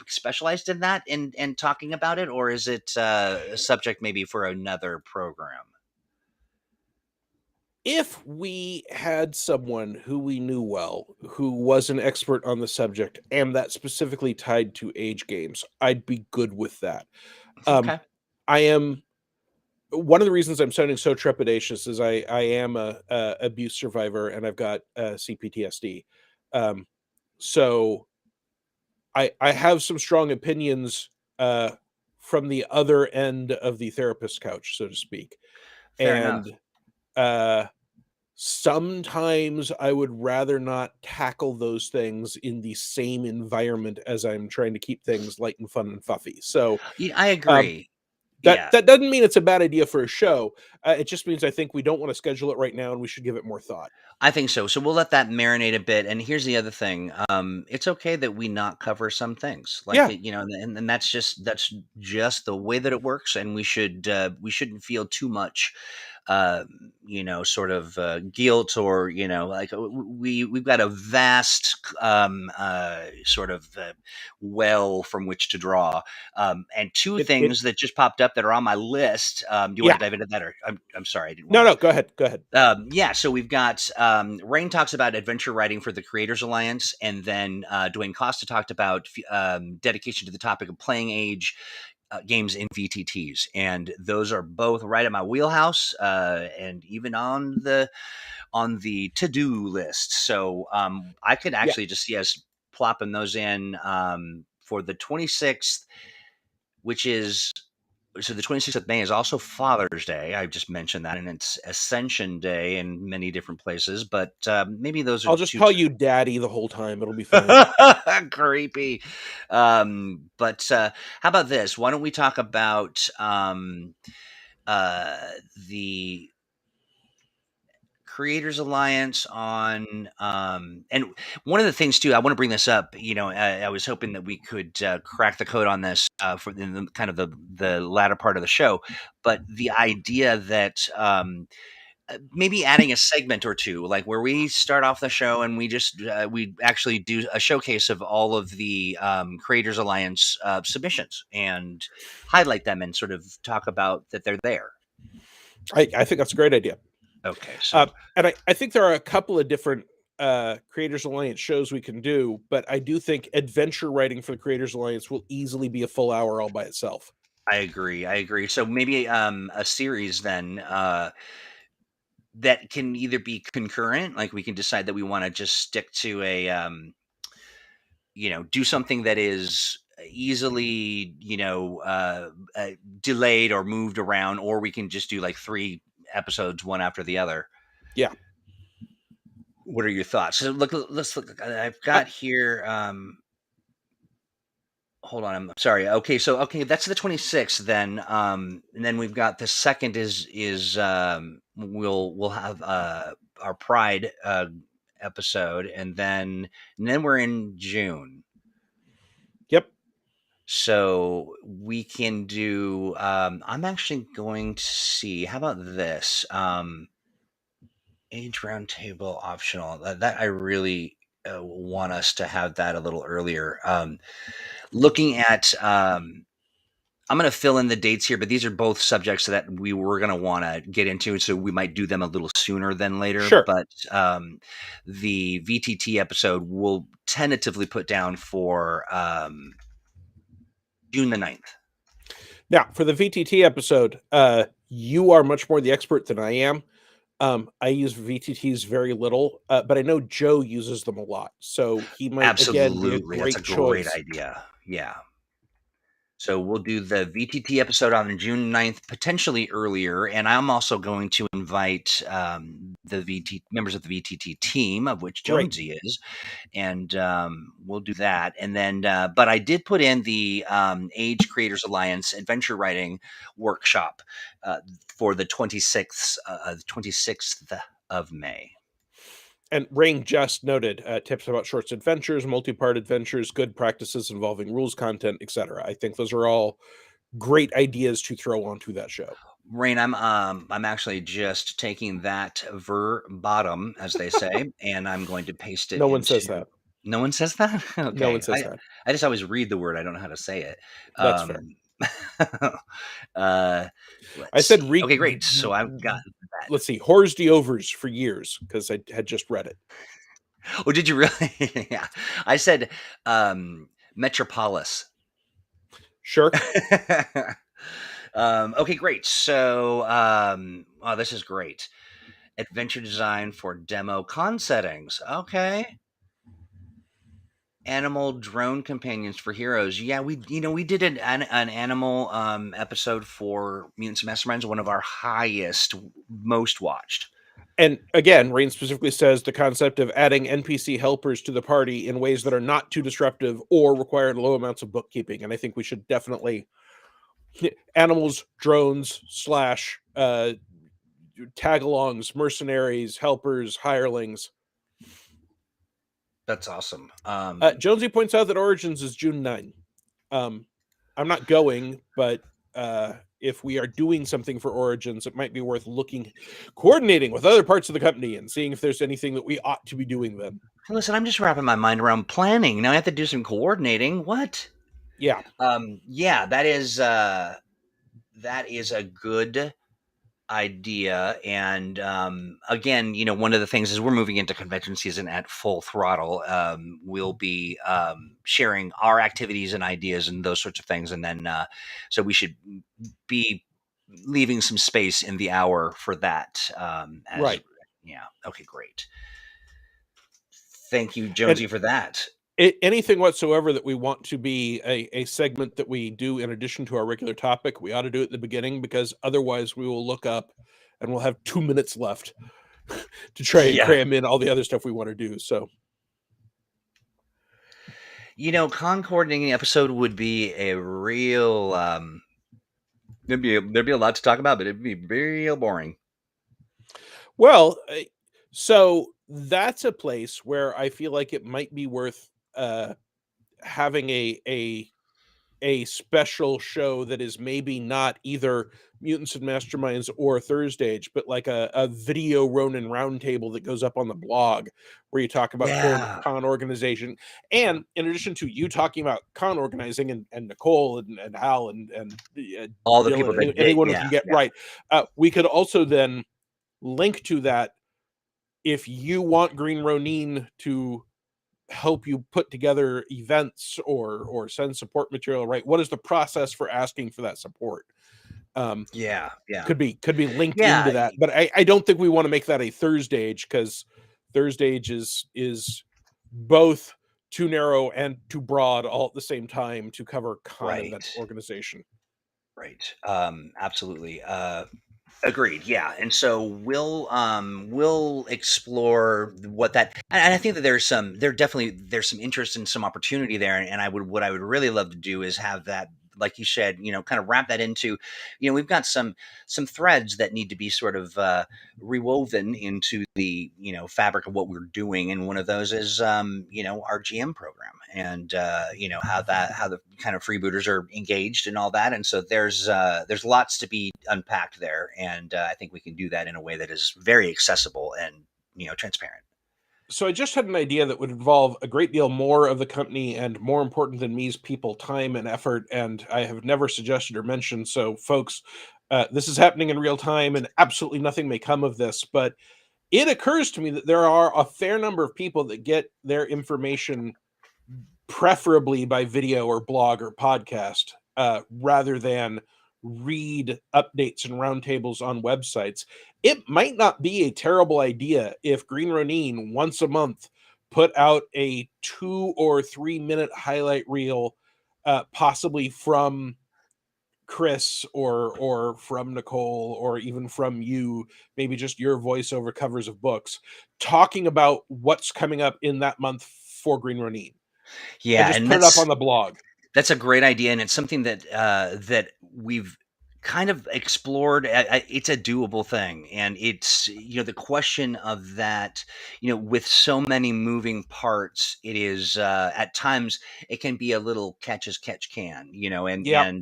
specialized in that and talking about it, or is it a subject maybe for another program? If we had someone who we knew well, who was an expert on the subject, and that specifically tied to age games, I'd be good with that. Um, Okay, I am one of the reasons I'm sounding so trepidatious is I am a abuse survivor and I've got CPTSD. Um, so I have some strong opinions uh, from the other end of the therapist couch, so to speak. fair enough. And uh, sometimes I would rather not tackle those things in the same environment as I'm trying to keep things light and fun and fluffy. So Yeah, I um, agree. that Yeah, that doesn't mean it's a bad idea for a show. It just means I think we don't want to schedule it right now, and we should give it more thought. I think so. So we'll let that marinate a bit. And here's the other thing: it's okay that we not cover some things, like Yeah, and that's just the way that it works. And we shouldn't feel too much, sort of guilt, or like we've got a vast sort of well from which to draw. And two it things that just popped up that are on my list. Do you want yeah. to dive into that, or I'm sorry, I didn't No, want to. no, go ahead, go ahead. Yeah, so we've got Rain talks about adventure writing for the Creators Alliance, and then Dwayne Costa talked about dedication to the topic of playing age games in VTTs, and those are both right at my wheelhouse, and even on the to do list. So I could Yeah, actually just see us plopping those in for the 26th, which is so the 26th of May is also Father's Day. I just mentioned that, and it's Ascension Day in many different places. But maybe those are I'll just two call you Daddy the whole time. It'll be fine. creepy. But how about this? Why don't we talk about uh, the Creators Alliance on and one of the things too, I want to bring this up. I was hoping that we could crack the code on this for kind of the latter part of the show, but the idea that maybe adding a segment or two, like where we start off the show and we actually do a showcase of all of the Creators Alliance submissions and highlight them and sort of talk about that they're there. I think that's a great idea. Okay, so And I think there are a couple of different Creators Alliance shows we can do, but I do think adventure writing for the Creators Alliance will easily be a full hour all by itself. I agree. I agree. So maybe a series then that can either be concurrent, like we can decide that we want to just stick to do something that is easily, delayed or moved around, or we can just do like 3 episodes, one after the other. Yeah. What are your thoughts? So look, let's look. I've I, got here. Hold on, I'm sorry. Okay, so that's the 26th then. And then we've got the second is we'll have our Pride episode, and then we're in June. yep. So we can do I'm actually going to see, how about this? Age roundtable optional. That I really want us to have that a little earlier. Looking at I'm going to fill in the dates here, but these are both subjects that we were going to want to get into, so we might do them a little sooner than later. Sure. But the VTT episode will tentatively put down for June the 9th. Now, for the VTT episode, you are much more the expert than I am. I use VTTs very little, but I know Joe uses them a lot. So he might, again, be a Absolutely. That's a great great choice. idea. Yeah. So we'll do the VTT episode on June 9th, potentially earlier. And I'm also going to invite the members of the VTT team, of which Right. Jonesy is, and we'll do that. And then, but I did put in the Age Creators Alliance adventure writing workshop for the 26th of May. And Rain just noted tips about shorts adventures, multi-part adventures, good practices involving rules content, etc. I think those are all great ideas to throw onto that show. Rain, I'm actually just taking that verbatim, as they say, and I'm going to paste it No one into. says that. No one says that. No one Okay, says that. I just always read the word. I don't know how to say it. That's fair. Uh, I let's said see. Okay, great. So I've got that. let's see, Horrors the Overs for years because I had just read it. Oh, did you really? Yeah, I said Metropolis. Sure. Okay, great. So, oh, this is great. Adventure design for demo con settings. Okay. Animal drone companions for heroes. Yeah, we did an animal episode for Mutants and Masterminds, one of our highest, most watched. And again, Rain specifically says the concept of adding NPC helpers to the party in ways that are not too disruptive or require low amounts of bookkeeping. And I think we should definitely animals, drones, / tag-alongs, mercenaries, helpers, hirelings. That's awesome. Jonesy points out that Origins is June 9. I'm not going, but if we are doing something for Origins, it might be worth coordinating with other parts of the company and seeing if there's anything that we ought to be doing then. Listen, I'm just wrapping my mind around planning. Now I have to do some coordinating. What? Yeah. Yeah, that is a good idea. And again, one of the things is we're moving into convention season at full throttle. We'll be sharing our activities and ideas and those sorts of things, and then so we should be leaving some space in the hour for that. Right. Yeah. Okay. Great. Thank you, Jonesy, for that. Anything whatsoever that we want to be a segment that we do in addition to our regular topic, we ought to do it at the beginning, because otherwise we will look up and we'll have 2 minutes left to try and cram in all the other stuff we want to do. So, con coordinating episode would be a real there'd be a lot to talk about, but it'd be real boring. Well, so that's a place where I feel like it might be worth having a special show that is maybe not either Mutants and Masterminds or ThursdAGE, but like a video Ronin roundtable that goes up on the blog where you talk about con organization. And in addition to you talking about con organizing and Nicole and Hal and all the Dylan, people that anyone who can get right, we could also then link to that if you want Green Ronin to help you put together events or send support material, right? What is the process for asking for that support? Could be linked into that, but I don't think we want to make that a ThursdAGE, because ThursdAGE is both too narrow and too broad all at the same time to cover con event organization. Right. Absolutely. Agreed. Yeah. And so we'll explore what that, and I think that there's some interest and some opportunity there. And what I would really love to do is have that, like you said, kind of wrap that into, we've got some threads that need to be sort of rewoven into the, fabric of what we're doing. And one of those is, our GM program, and, how the kind of freebooters are engaged and all that. And so there's lots to be unpacked there. And I think we can do that in a way that is very accessible and, transparent. So I just had an idea that would involve a great deal more of the company and, more important than me's people, time and effort, and I have never suggested or mentioned. So folks, this is happening in real time and absolutely nothing may come of this, but it occurs to me that there are a fair number of people that get their information preferably by video or blog or podcast, rather than read updates and roundtables on websites. It might not be a terrible idea if Green Ronin once a month put out a 2 or 3 minute highlight reel possibly from Chris or from Nicole or even from you, maybe just your voiceover covers of books, talking about what's coming up in that month for Green Ronin, and Yeah, just and put it up on the blog. that's a great idea, and it's something that that we've kind of explored. It's a doable thing, and it's the question of that. With so many moving parts, it is at times it can be a little catch as catch can. Yeah.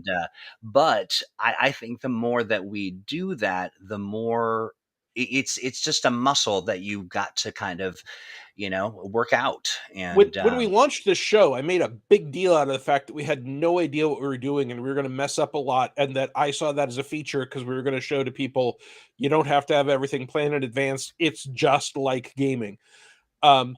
But I think the more that we do that, the more it's just a muscle that you've got to kind of work out. And When we launched this show, I made a big deal out of the fact that we had no idea what we were doing and we were going to mess up a lot, and that I saw that as a feature because we were going to show to people you don't have to have everything planned in advance. It's just like gaming. Um,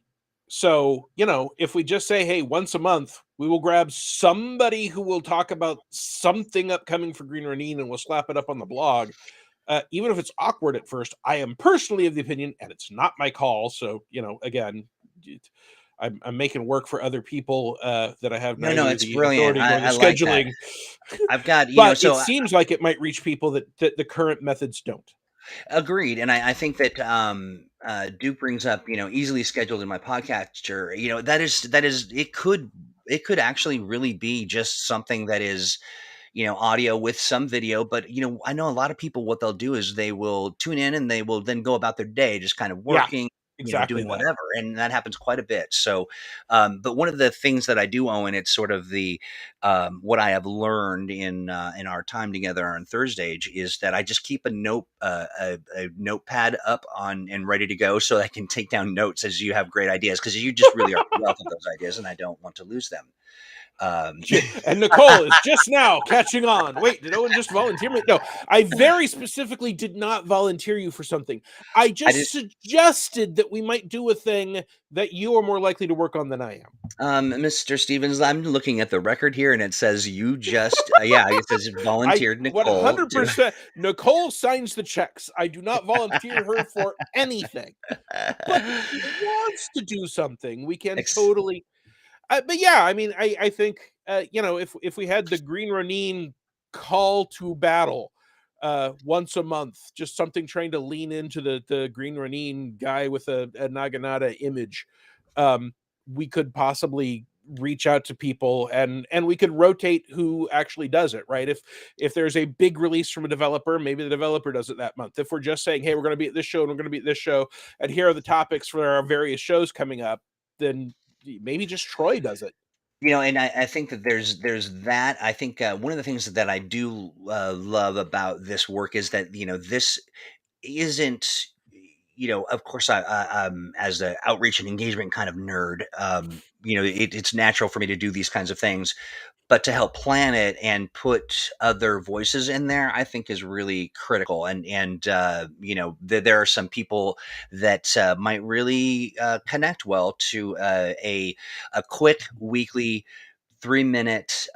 so, if we just say, hey, once a month, we will grab somebody who will talk about something upcoming for Green Ronin and we'll slap it up on the blog. Even if it's awkward at first, I am personally of the opinion, and it's not my call. So, again, I'm making work for other people that I have no, neither it's the brilliant. authority nor the I like that. scheduling. I've got But it so seems like it might reach people that the current methods don't. agreed, and I think that Duke brings up easily scheduled in my podcatcher. That is it could actually really be just something that is audio with some video. But I know a lot of people, what they'll do is they will tune in and they will then go about their day just kind of Yeah, working, exactly doing that. whatever, and that happens quite a bit. So but one of the things that I do, Owen, it's sort of the what I have learned in our time together on ThursdAGE is that I just keep a notepad up on and ready to go, so I can take down notes as you have great ideas, because you just really are a wealth of those ideas and I don't want to lose them. um, And Nicole is just now catching on. Wait, did Owen just volunteer me? No, I very specifically did not volunteer you for something. I I just did. suggested that we might do a thing that you are more likely to work on than I am. Mr. Stevens, I'm looking at the record here, and it says you just, yeah, it says I volunteered Nicole to. 100% Nicole signs the checks. I do not volunteer her for anything. But if she wants to do something, we can Ex- totally. But yeah, I mean, I think if we had the Green Ronin call to battle once a month, just something trying to lean into the Green Ronin guy with a Naginata image, we could possibly reach out to people and we could rotate who actually does it, right? If there's a big release from a developer, maybe the developer does it that month. If we're just saying, hey, we're going to be at this show and we're going to be at this show, and here are the topics for our various shows coming up, then maybe just Troy does it. and I think that there's that. I think one of the things that I do love about this work is that this isn't, of course, I'm as an outreach and engagement kind of nerd. It's natural for me to do these kinds of things, but to help plan it and put other voices in there, I think is really critical. And there are some people that might really connect well to a quick weekly 3-minute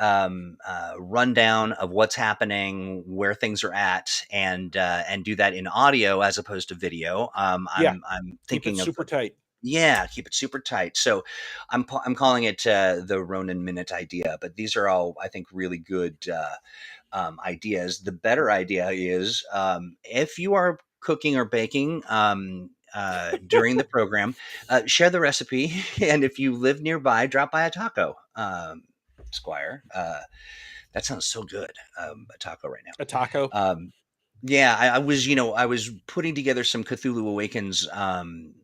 rundown of what's happening, where things are at, and do that in audio as opposed to video. Yeah, I'm keep it thinking of, super tight. yeah, keep it super tight. So I'm calling it the Ronin Minute idea. But these are all, I think, really good ideas. The better idea is, if you are cooking or baking during the program, share the recipe, and if you live nearby, drop by a taco. Squire, that sounds so good. A taco right A taco. now. Yeah, I was putting together some Cthulhu Awakens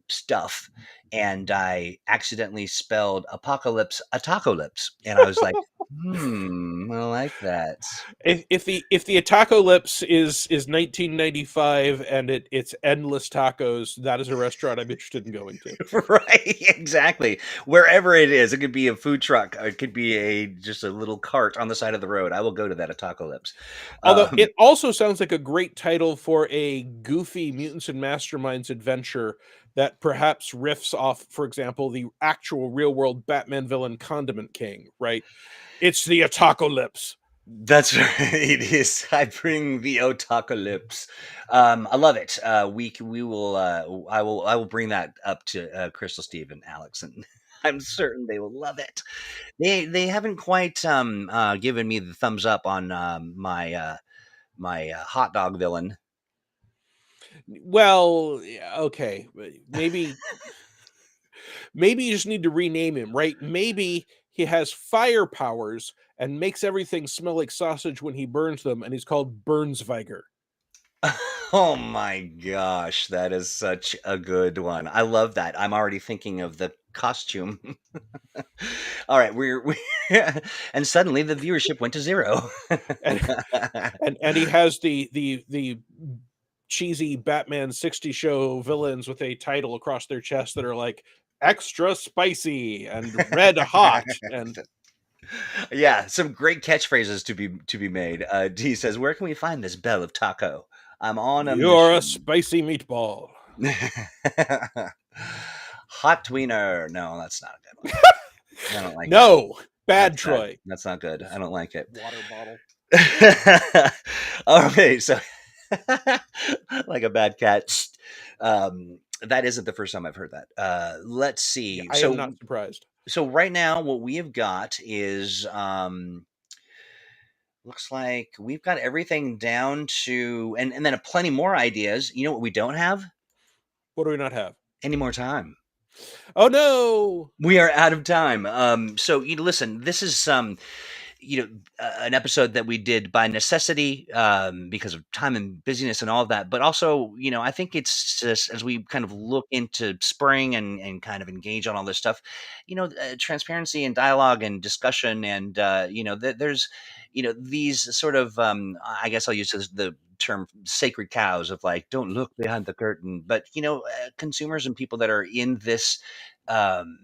stuff, and I accidentally spelled apocalypse atacolypse, and I was like, I like that. If the Atacolypse is 1995 and it's endless tacos, that is a restaurant I'm interested in going to. Right, exactly. Wherever it is, it could be a food truck, or it could be just a little cart on the side of the road. I will go to that apocalypse. Although Um, it also sounds like a great title for a goofy Mutants and Masterminds adventure that perhaps riffs off, for example, the actual real world Batman villain Condiment King, right? It's the Atacolypse. That's right. It is. I bring the otacalypse. I love it. We will. I will bring that up to Crystal, Steve, and Alex, and I'm certain they will love it. They haven't quite given me the thumbs up on my hot dog villain. Well, yeah, okay, maybe you just need to rename him, right? Maybe he has fire powers and makes everything smell like sausage when he burns them, and he's called Burnsviker. Oh my gosh, that is such a good one. I love that. I'm already thinking of the costume. All right, we and suddenly the viewership went to zero. And and he has the cheesy Batman 60 show villains with a title across their chest that are like extra spicy and red hot and Yeah, some great catchphrases to be made. D says, "Where can we find this bell of taco? I'm on a you're a mission." spicy meatball. Hot wiener. No, that's not a good one. I don't like that. No, bad That's bad. Troy. That's not good. I don't like it. Water bottle. Okay, so like a bad cat. That isn't the first time I've heard that. Let's Yeah, see. I am So not surprised. so right now what we have got is looks like we've got everything down to and then plenty more ideas. You know what we don't have? What do we not have? Any more time. Oh no! We are out of time. So you listen, this is an episode that we did by necessity because of time and busyness and all of that. But also, I think it's just as we kind of look into spring and kind of engage on all this stuff, transparency and dialogue and discussion. And, there's, these sort of, I guess I'll use the term sacred cows of like, don't look behind the curtain. But, consumers and people that are in this, um,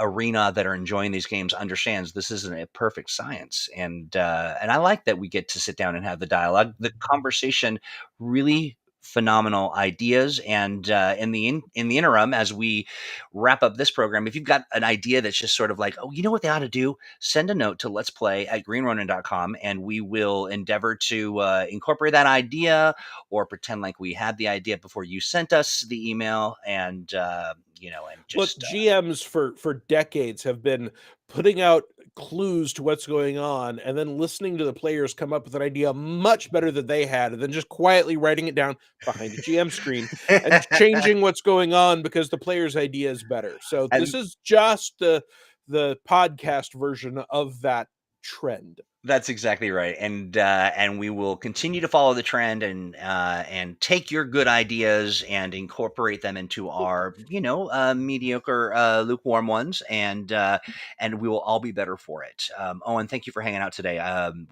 arena that are enjoying these games understands this isn't a perfect science, and I like that we get to sit down and have the dialogue, the conversation, really phenomenal ideas. And in the interim, as we wrap up this program, if you've got an idea that's just sort of like, oh, you know what they ought to do, send a note to let's play at greenronin.com, and we will endeavor to incorporate that idea or pretend like we had the idea before you sent us the email, and Look, just GMs for decades have been putting out clues to what's going on and then listening to the players come up with an idea much better than they had, and then just quietly writing it down behind a GM screen and changing what's going on because the player's idea is better. So this and is just the podcast version of that trend. that's exactly right, and we will continue to follow the trend and take your good ideas and incorporate them into our mediocre lukewarm ones, and we will all be better for it. Owen, thank you for hanging out today.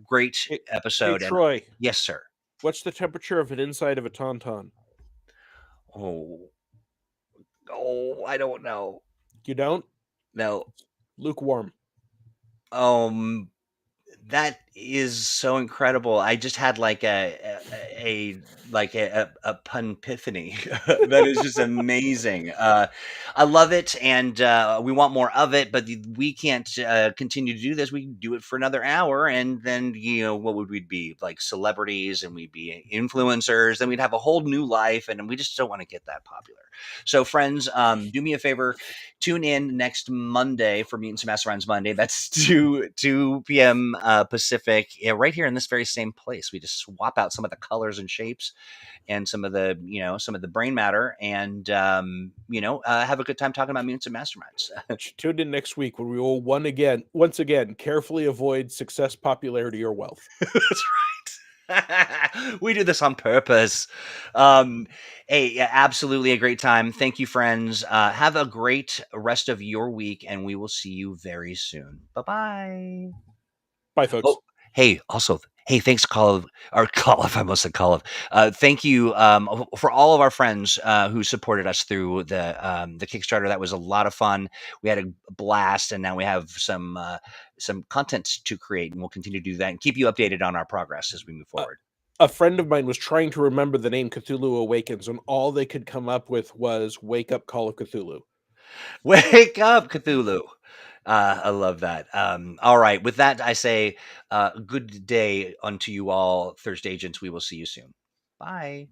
Great Hey episode, and Troy, yes, sir. what's the temperature of an inside of a tauntaun? Oh, oh, I don't know. You don't? No. Lukewarm. Um, That is so incredible. I just had like a pun epiphany. That is just amazing. I love it, and we want more of it. But we can't continue to do this. We can do it for another hour, and then what would we be like celebrities, and we'd be influencers, and we'd have a whole new life, and we just don't want to get that popular. So, friends, do me a favor. Tune in next Monday for Mutants and Masterminds Monday. That's 2 p.m. Pacific, yeah, right here in this very same place. We just swap out some of the colors and shapes and some of the brain matter, and have a good time talking about Mutants and Masterminds. Tune in next week when we will once again carefully avoid success, popularity, or wealth. That's right. We do this on purpose. Um, hey, yeah, absolutely a great time. Thank you, friends. Have a great rest of your week, and we will see you very soon. Bye bye. Bye, folks. Oh, hey, also, hey, thanks, Call or Call I must have Call thank you for all of our friends who supported us through the Kickstarter. That was a lot of fun. We had a blast, and now we have some content to create, and we'll continue to do that and keep you updated on our progress as we move forward. A friend of mine was trying to remember the name Cthulhu Awakens, and all they could come up with was "Wake Up, Call of Cthulhu." Wake up, Cthulhu. I love that. All right. With that, I say good day unto you all, ThursdAGents. We will see you soon. Bye.